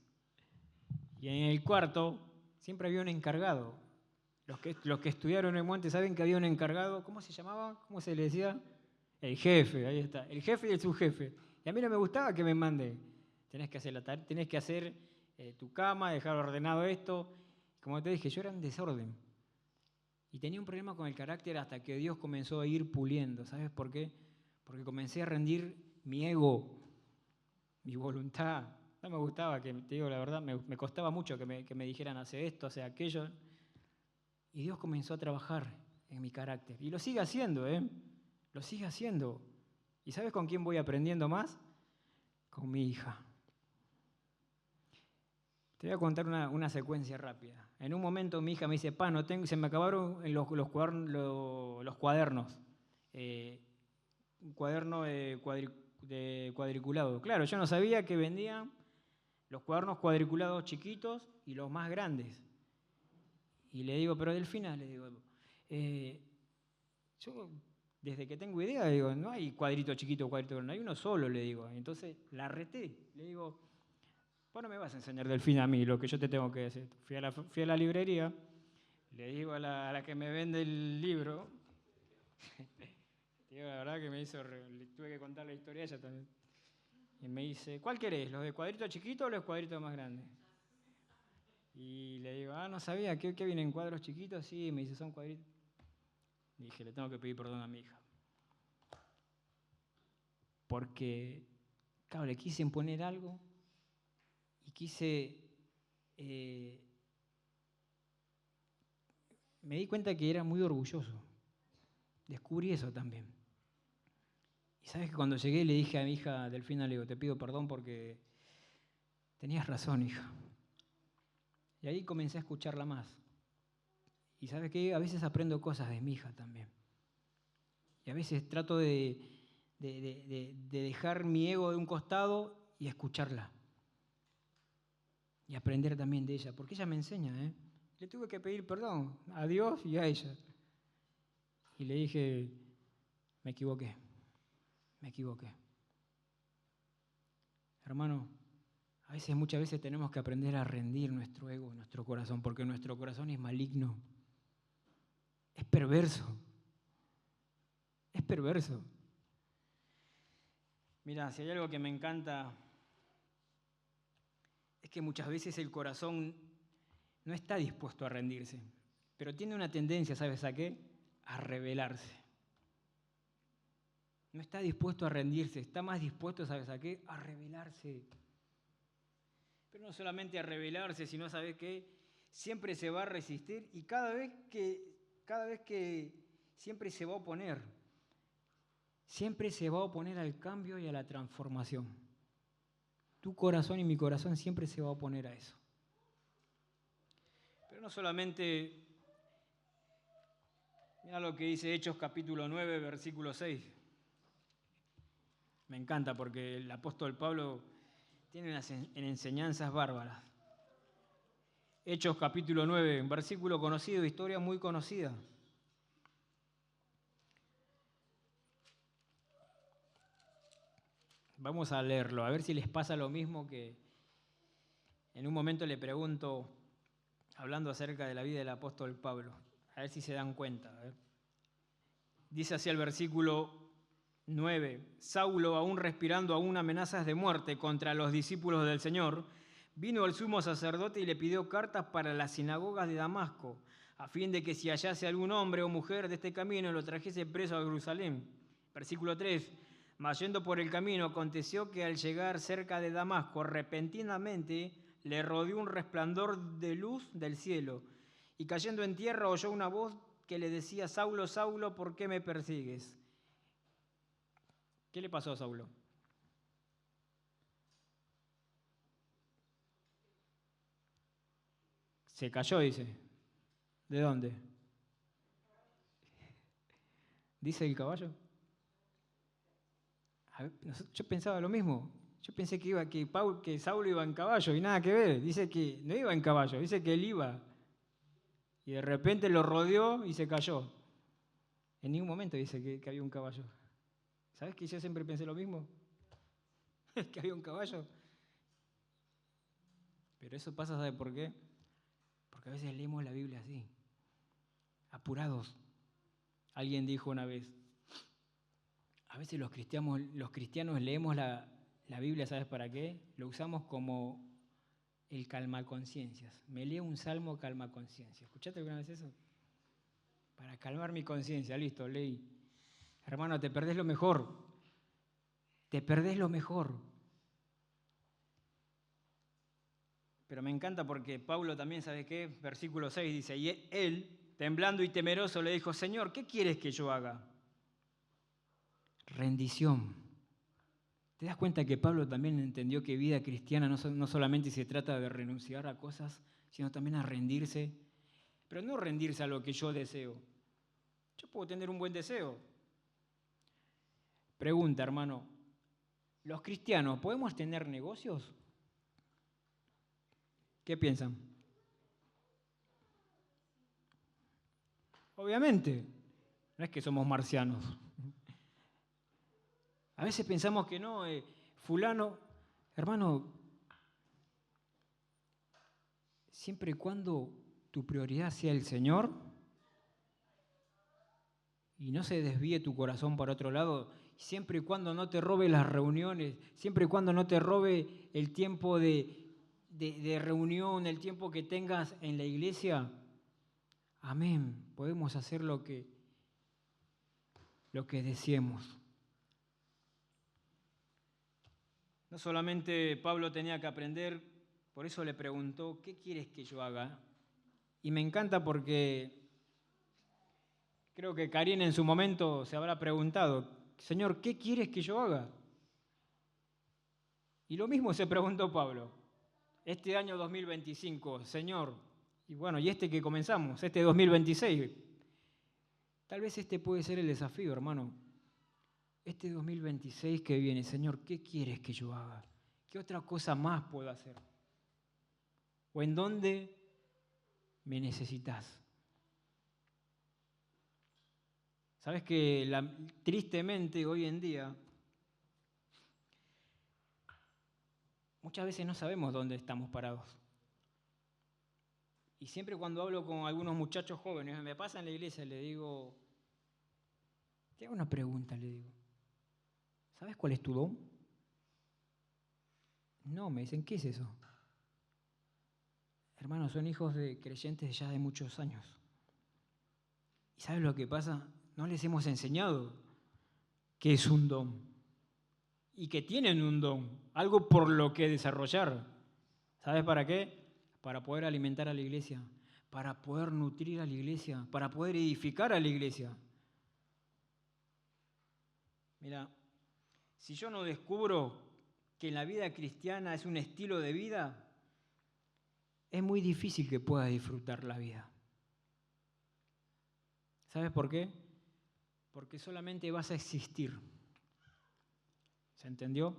Y en el cuarto siempre había un encargado. Los que estudiaron en Monte saben que había un encargado. ¿Cómo se llamaba? ¿Cómo se le decía? El jefe, ahí está. El jefe y el subjefe. Y a mí no me gustaba que me mande. Tenés que hacer tenés que hacer tu cama, dejar ordenado esto. Como te dije, yo era un desorden. Y tenía un problema con el carácter hasta que Dios comenzó a ir puliendo. ¿Sabes por qué? porque comencé a rendir mi ego, mi voluntad. No me gustaba, que te digo la verdad, me costaba mucho que me dijeran hace esto, hace aquello. Y Dios comenzó a trabajar en mi carácter. Y lo sigue haciendo, ¿eh? Lo sigue haciendo. ¿Y sabes con quién voy aprendiendo más? Con mi hija. Te voy a contar una secuencia rápida. En un momento mi hija me dice, pa, no tengo, se me acabaron los cuadernos. Un cuaderno de cuadriculado. Claro, yo no sabía que vendían los cuadernos cuadriculados chiquitos y los más grandes. Y le digo, pero Delfina, le digo, yo desde que tengo idea, digo, no hay cuadrito chiquito, cuadrito grande, hay uno solo, le digo. Entonces la reté, le digo, vos no me vas a enseñar, Delfina, a mí lo que yo te tengo que decir. Fui a la librería, le digo a la que me vende el libro, digo, la verdad que me hizo, le tuve que contar la historia a ella también. Y me dice, ¿cuál querés? ¿Los de cuadrito chiquito o los cuadritos más grandes? Y le digo, no sabía, ¿qué vienen cuadros chiquitos? Sí, me dice, son cuadritos. Y dije, le tengo que pedir perdón a mi hija. Porque, claro, le quise imponer algo y quise... me di cuenta que era muy orgulloso. Descubrí eso también. Y sabes que cuando llegué le dije a mi hija Delfina, le digo, te pido perdón porque tenías razón, hija. Y ahí comencé a escucharla más. Y sabes que a veces aprendo cosas de mi hija también. Y a veces trato de dejar mi ego de un costado y escucharla. Y aprender también de ella, porque ella me enseña, ¿eh? Le tuve que pedir perdón a Dios y a ella. Y le dije, me equivoqué. Hermano, muchas veces tenemos que aprender a rendir nuestro ego, nuestro corazón, porque nuestro corazón es maligno, es perverso. Mira, si hay algo que me encanta, es que muchas veces el corazón no está dispuesto a rendirse, pero tiene una tendencia, ¿sabes a qué? A rebelarse. No está dispuesto a rendirse, está más dispuesto, ¿sabes a qué? A rebelarse. Pero no solamente a rebelarse, sino, ¿sabes qué? Siempre se va a resistir y cada vez que siempre se va a oponer. Siempre se va a oponer al cambio y a la transformación. Tu corazón y mi corazón siempre se va a oponer a eso. Pero no solamente, mira lo que dice Hechos capítulo 9, versículo 6. Me encanta porque el apóstol Pablo tiene unas enseñanzas bárbaras. Hechos capítulo 9, un versículo conocido, historia muy conocida. Vamos a leerlo, a ver si les pasa lo mismo que en un momento le pregunto, hablando acerca de la vida del apóstol Pablo, a ver si se dan cuenta. Dice así el versículo 9, Saulo, aún respirando aún amenazas de muerte contra los discípulos del Señor, vino al sumo sacerdote y le pidió cartas para las sinagogas de Damasco, a fin de que si hallase algún hombre o mujer de este camino lo trajese preso a Jerusalén. Versículo 3, mas yendo por el camino aconteció que al llegar cerca de Damasco, repentinamente le rodeó un resplandor de luz del cielo, y cayendo en tierra oyó una voz que le decía, Saulo, Saulo, ¿por qué me persigues? ¿Qué le pasó a Saulo? Se cayó, dice. ¿De dónde? ¿Dice el caballo? Yo pensaba lo mismo. Yo pensé que Saulo iba en caballo y nada que ver. Dice que no iba en caballo, dice que él iba. Y de repente lo rodeó y se cayó. En ningún momento dice que había un caballo. ¿Sabes que yo siempre pensé lo mismo? Que había un caballo. Pero eso pasa, ¿sabe por qué? Porque a veces leemos la Biblia así, apurados. Alguien dijo una vez, a veces los cristianos leemos la Biblia, ¿sabes para qué? Lo usamos como el calmaconciencias. Me leo un salmo calmaconciencia. ¿Escuchaste alguna vez eso? Para calmar mi conciencia, listo, leí. Hermano, te perdés lo mejor. te perdés lo mejor. Pero me encanta porque Pablo también, ¿sabe qué? Versículo 6 dice, y él, temblando y temeroso, le dijo, Señor, ¿qué quieres que yo haga? Rendición. ¿Te das cuenta que Pablo también entendió que vida cristiana no solamente se trata de renunciar a cosas, sino también a rendirse? Pero no rendirse a lo que yo deseo. Yo puedo tener un buen deseo. Pregunta, hermano, ¿los cristianos podemos tener negocios? ¿Qué piensan? Obviamente, no es que somos marcianos. A veces pensamos que no, fulano, hermano, siempre y cuando tu prioridad sea el Señor y no se desvíe tu corazón para otro lado, siempre y cuando no te robe las reuniones, siempre y cuando no te robe el tiempo de reunión, el tiempo que tengas en la iglesia, amén, podemos hacer lo que deseemos. No solamente Pablo tenía que aprender, por eso le preguntó, ¿qué quieres que yo haga? Y me encanta porque creo que Karina en su momento se habrá preguntado, Señor, ¿qué quieres que yo haga? Y lo mismo se preguntó Pablo. Este año 2025, Señor, y bueno, y este que comenzamos, este 2026, tal vez este puede ser el desafío, hermano. Este 2026 que viene, Señor, ¿qué quieres que yo haga? ¿Qué otra cosa más puedo hacer? ¿O en dónde me necesitas? Sabes que tristemente hoy en día muchas veces no sabemos dónde estamos parados. Y siempre cuando hablo con algunos muchachos jóvenes, me pasa en la iglesia, le digo, te hago una pregunta, le digo, ¿sabes cuál es tu don? No, me dicen, ¿qué es eso? Hermanos, son hijos de creyentes ya de muchos años. ¿Y sabes lo que pasa? No les hemos enseñado qué es un don y que tienen un don, algo por lo que desarrollar. ¿Sabes para qué? Para poder alimentar a la iglesia, para poder nutrir a la iglesia, para poder edificar a la iglesia. Mira, si yo no descubro que la vida cristiana es un estilo de vida, es muy difícil que pueda disfrutar la vida. ¿Sabes por qué? Porque solamente vas a existir. ¿Se entendió?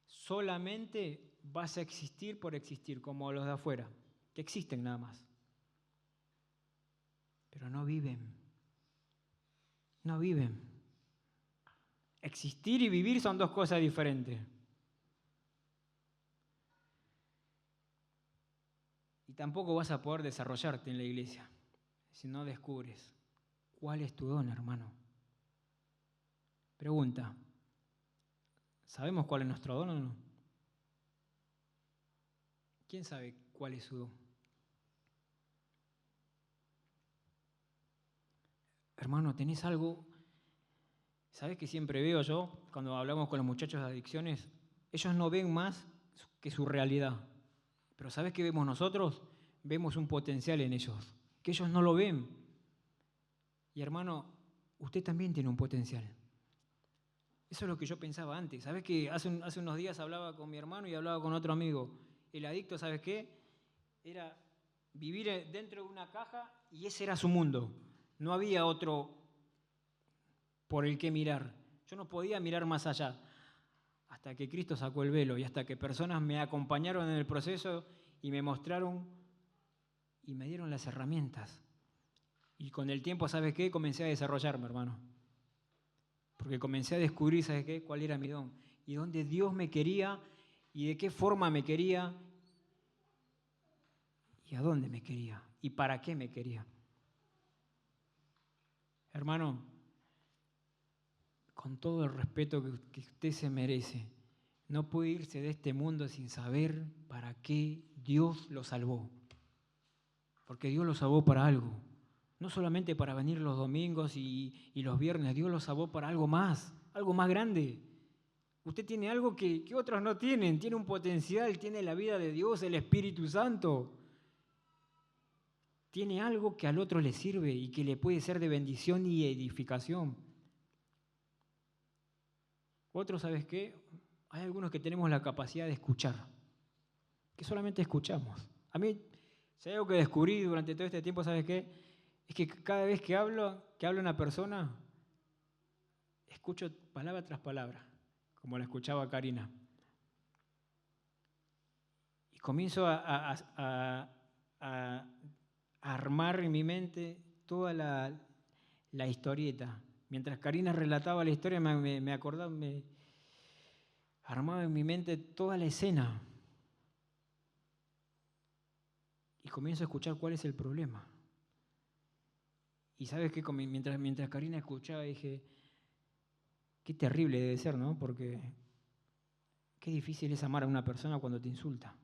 Solamente vas a existir por existir, como los de afuera, que existen nada más. Pero no viven. No viven. Existir y vivir son dos cosas diferentes. Y tampoco vas a poder desarrollarte en la iglesia si no descubres cuál es tu don, hermano. Pregunta, ¿sabemos cuál es nuestro don o no? ¿Quién sabe cuál es su don? Hermano, ¿tenés algo? ¿Sabés que siempre veo yo, cuando hablamos con los muchachos de adicciones, ellos no ven más que su realidad? Pero ¿sabés qué vemos nosotros? Vemos un potencial en ellos, que ellos no lo ven. Y hermano, usted también tiene un potencial. Eso es lo que yo pensaba antes. ¿Sabés que hace unos días hablaba con mi hermano y hablaba con otro amigo? El adicto, ¿sabes qué? Era vivir dentro de una caja y ese era su mundo. No había otro por el que mirar. Yo no podía mirar más allá. Hasta que Cristo sacó el velo y hasta que personas me acompañaron en el proceso y me mostraron y me dieron las herramientas. Y con el tiempo, ¿sabes qué? Comencé a desarrollarme, hermano. Porque comencé a descubrir, ¿sabes qué? Cuál era mi don. Y dónde Dios me quería y de qué forma me quería y a dónde me quería y para qué me quería. Hermano, con todo el respeto que usted se merece, no puede irse de este mundo sin saber para qué Dios lo salvó. Porque Dios lo salvó para algo. No solamente para venir los domingos y los viernes, Dios lo salvó para algo más grande. Usted tiene algo que otros no tienen, tiene un potencial, tiene la vida de Dios, el Espíritu Santo. Tiene algo que al otro le sirve y que le puede ser de bendición y edificación. Otros, ¿sabes qué? Hay algunos que tenemos la capacidad de escuchar, que solamente escuchamos. A mí, si hay algo que descubrí durante todo este tiempo, ¿sabes qué? Es que cada vez que habla una persona, escucho palabra tras palabra, como la escuchaba Karina. Y comienzo a armar en mi mente toda la historieta. Mientras Karina relataba la historia, me acordaba, me armaba en mi mente toda la escena. Y comienzo a escuchar cuál es el problema. Y sabes qué, mientras Karina escuchaba, dije, qué terrible debe ser, ¿no? Porque qué difícil es amar a una persona cuando te insulta.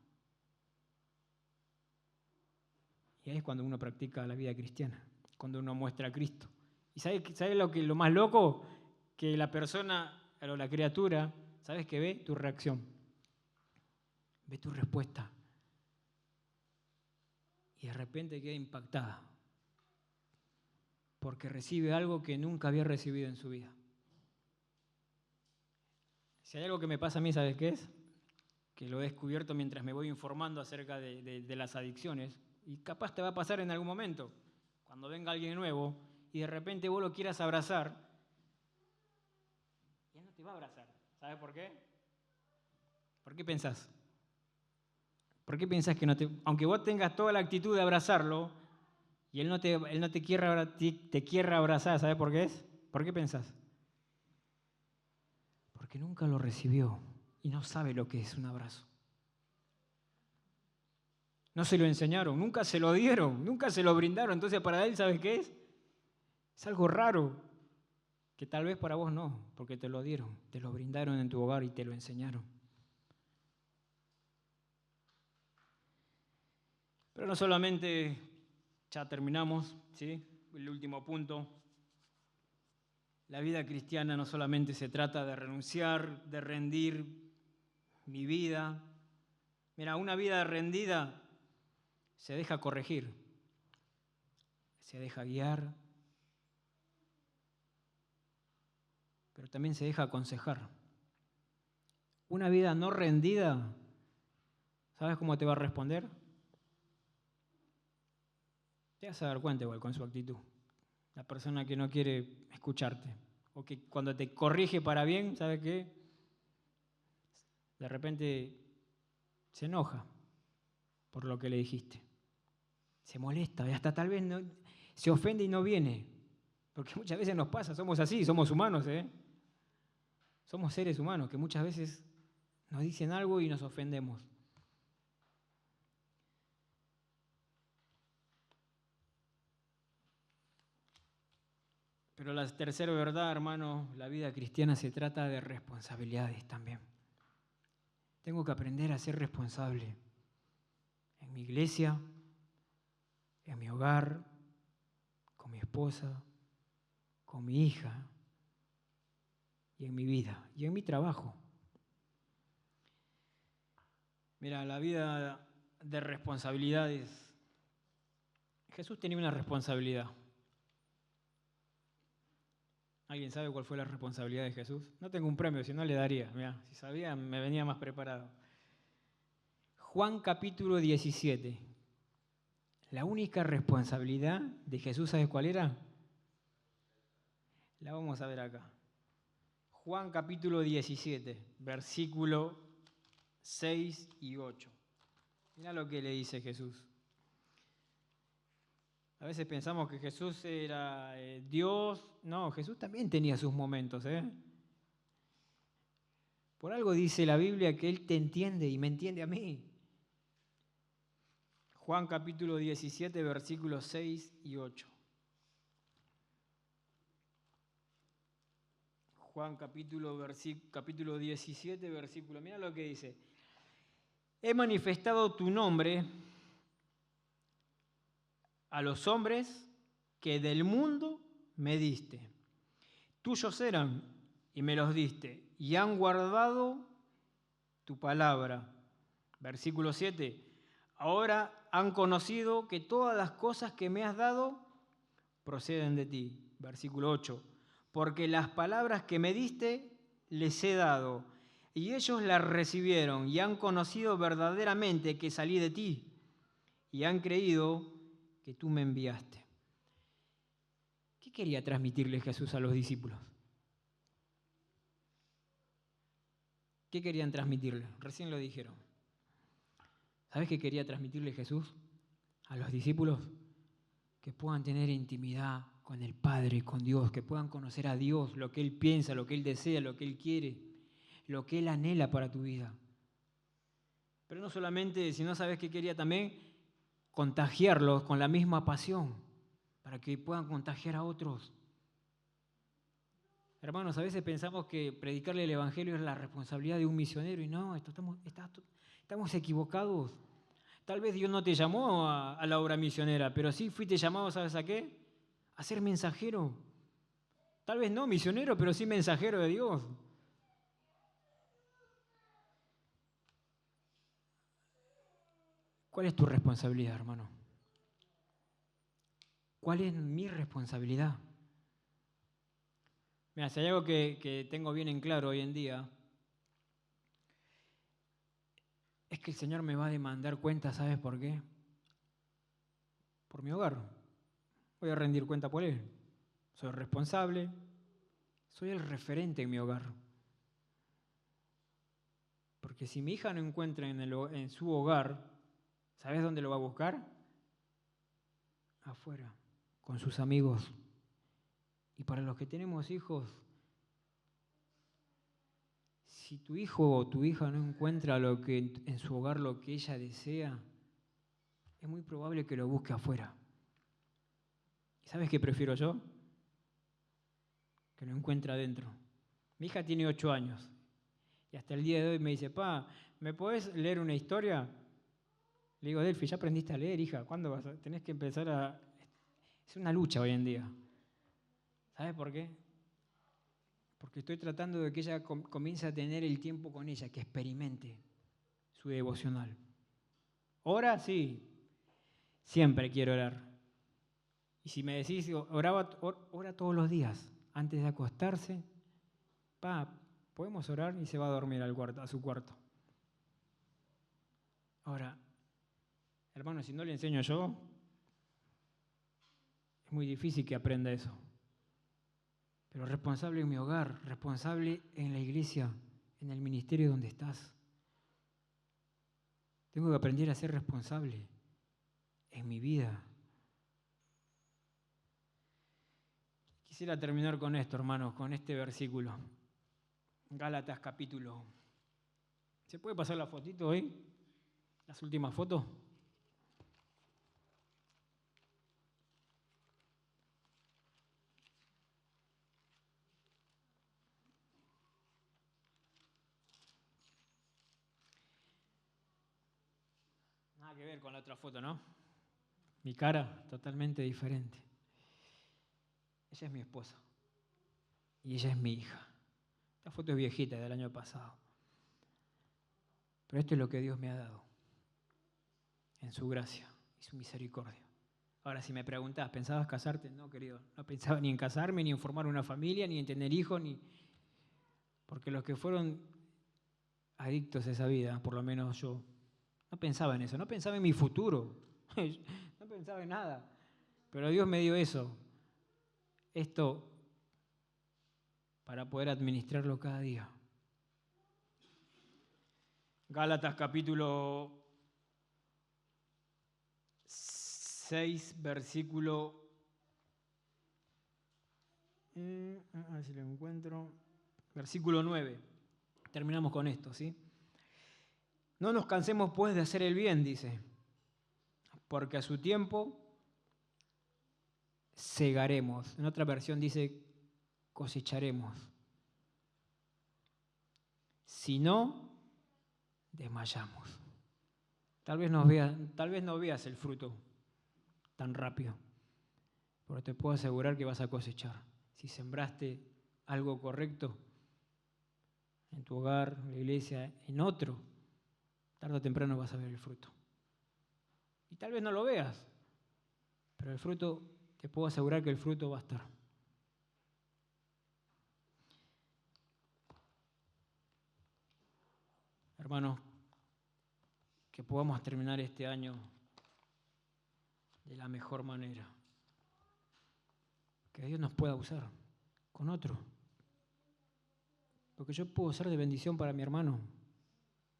Y ahí es cuando uno practica la vida cristiana, cuando uno muestra a Cristo. ¿Y sabes lo más loco? Que la persona o la criatura, ¿sabes qué ve? Tu reacción. Ve tu respuesta. Y de repente queda impactada. Porque recibe algo que nunca había recibido en su vida. Si hay algo que me pasa a mí, ¿sabes qué es? Que lo he descubierto mientras me voy informando acerca de las adicciones. Y capaz te va a pasar en algún momento, cuando venga alguien nuevo y de repente vos lo quieras abrazar, y él no te va a abrazar. ¿Sabes por qué? ¿Por qué pensás? ¿Por qué pensás que no te... Aunque vos tengas toda la actitud de abrazarlo, y él no te quiere abrazar, ¿sabes por qué es? ¿Por qué pensás? Porque nunca lo recibió y no sabe lo que es un abrazo. No se lo enseñaron, nunca se lo dieron, nunca se lo brindaron. Entonces para él, ¿sabes qué es? Es algo raro, que tal vez para vos no, porque te lo dieron, te lo brindaron en tu hogar y te lo enseñaron. Pero no solamente, ya terminamos, ¿sí? El último punto. La vida cristiana no solamente se trata de renunciar, de rendir mi vida. Mira, una vida rendida se deja corregir, se deja guiar, pero también se deja aconsejar. Una vida no rendida, ¿sabes cómo te va a responder? Te vas a dar cuenta igual con su actitud. La persona que no quiere escucharte, o que cuando te corrige para bien, ¿sabes qué? De repente se enoja por lo que le dijiste. Se molesta y hasta tal vez se ofende y no viene. Porque muchas veces nos pasa, somos así, somos humanos, ¿eh? Somos seres humanos que muchas veces nos dicen algo y nos ofendemos. Pero la tercera verdad, hermano, la vida cristiana se trata de responsabilidades también. Tengo que aprender a ser responsable en mi iglesia, en mi hogar, con mi esposa, con mi hija, y en mi vida, y en mi trabajo. Mira, la vida de responsabilidades. Jesús tenía una responsabilidad. ¿Alguien sabe cuál fue la responsabilidad de Jesús? No tengo un premio, si no le daría. Mira, si sabía, me venía más preparado. Juan capítulo 17. La única responsabilidad de Jesús, ¿sabes cuál era? La vamos a ver acá. Juan capítulo 17, versículo 6 y 8. Mira lo que le dice Jesús. A veces pensamos que Jesús era Dios. No, Jesús también tenía sus momentos, ¿eh? Por algo dice la Biblia que Él te entiende y me entiende a mí. Juan capítulo 17, versículos 6 y 8. Juan capítulo 17, versículo. Mira lo que dice. He manifestado tu nombre a los hombres que del mundo me diste. Tuyos eran y me los diste, y han guardado tu palabra. Versículo 7. Ahora han conocido que todas las cosas que me has dado proceden de ti. Versículo 8. Porque las palabras que me diste les he dado, y ellos las recibieron y han conocido verdaderamente que salí de ti, y han creído que tú me enviaste. ¿Qué quería transmitirle Jesús a los discípulos? ¿Qué querían transmitirle? Recién lo dijeron. ¿Sabes qué quería transmitirle Jesús a los discípulos? Que puedan tener intimidad con el Padre, con Dios, que puedan conocer a Dios, lo que Él piensa, lo que Él desea, lo que Él quiere, lo que Él anhela para tu vida. Pero no solamente, si no sabes qué quería también, contagiarlos con la misma pasión, para que puedan contagiar a otros. Hermanos, a veces pensamos que predicarle el Evangelio es la responsabilidad de un misionero, y no, estamos equivocados. Tal vez Dios no te llamó a la obra misionera, pero sí fuiste llamado, ¿sabes a qué? A ser mensajero. Tal vez no misionero, pero sí mensajero de Dios. ¿Cuál es tu responsabilidad, hermano? ¿Cuál es mi responsabilidad? Mira, si hay algo que tengo bien en claro hoy en día, es que el Señor me va a demandar cuenta, ¿sabes por qué? Por mi hogar. Voy a rendir cuenta por Él. Soy responsable, soy el referente en mi hogar. Porque si mi hija no encuentra en su hogar, ¿sabes dónde lo va a buscar? Afuera, con sus amigos. Y para los que tenemos hijos, si tu hijo o tu hija no encuentra en su hogar lo que ella desea, es muy probable que lo busque afuera. ¿Y sabes qué prefiero yo? Que lo encuentre adentro. Mi hija tiene 8 años y hasta el día de hoy me dice, pa, ¿me podés leer una historia? Le digo, Delphi, ya aprendiste a leer, hija. ¿Cuándo vas a? Tenés que empezar a... Es una lucha hoy en día. ¿Sabes por qué? Porque estoy tratando de que ella comience a tener el tiempo con ella, que experimente su devocional. ¿Ora? Sí. Siempre quiero orar. Y si me decís, ora todos los días, antes de acostarse, podemos orar, y se va a dormir a su cuarto. Ahora, hermano, si no le enseño yo, es muy difícil que aprenda eso. Pero responsable en mi hogar, responsable en la iglesia, en el ministerio donde estás. Tengo que aprender a ser responsable en mi vida. Quisiera terminar con esto, hermanos, con este versículo. Gálatas capítulo. ¿Se puede pasar la fotito hoy? Las últimas fotos. Nada que ver con la otra foto, ¿no? Mi cara totalmente diferente. Ella es mi esposa y ella es mi hija. Esta foto es viejita, del año pasado. Pero esto es lo que Dios me ha dado en su gracia y su misericordia. Ahora, si me preguntás, ¿pensabas casarte? No, querido, no pensaba ni en casarme, ni en formar una familia, ni en tener hijos, porque los que fueron adictos a esa vida, por lo menos yo, no pensaba en eso, no pensaba en mi futuro, no pensaba en nada. Pero Dios me dio esto, para poder administrarlo cada día. Gálatas capítulo 6, versículo... a ver si lo encuentro. Versículo 9. Terminamos con esto, ¿sí? No nos cansemos pues de hacer el bien, dice, porque a su tiempo segaremos. En otra versión dice cosecharemos. Si no, desmayamos. Tal vez no veas el fruto tan rápido, pero te puedo asegurar que vas a cosechar. Si sembraste algo correcto, en tu hogar, en la iglesia, en otro, tarde o temprano vas a ver el fruto. Y tal vez no lo veas, pero el fruto, te puedo asegurar que el fruto va a estar. Hermanos, que podamos terminar este año de la mejor manera. Que Dios nos pueda usar con otro. Porque yo puedo ser de bendición para mi hermano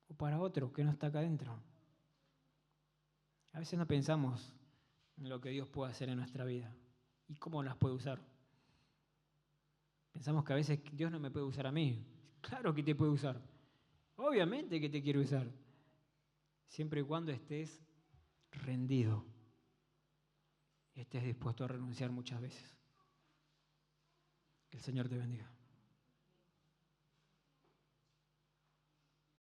o para otro que no está acá adentro. A veces no pensamos en lo que Dios puede hacer en nuestra vida y cómo las puede usar. Pensamos que a veces Dios no me puede usar a mí. Claro que te puede usar. Obviamente que te quiere usar. Siempre y cuando estés rendido y estés dispuesto a renunciar muchas veces. Que el Señor te bendiga.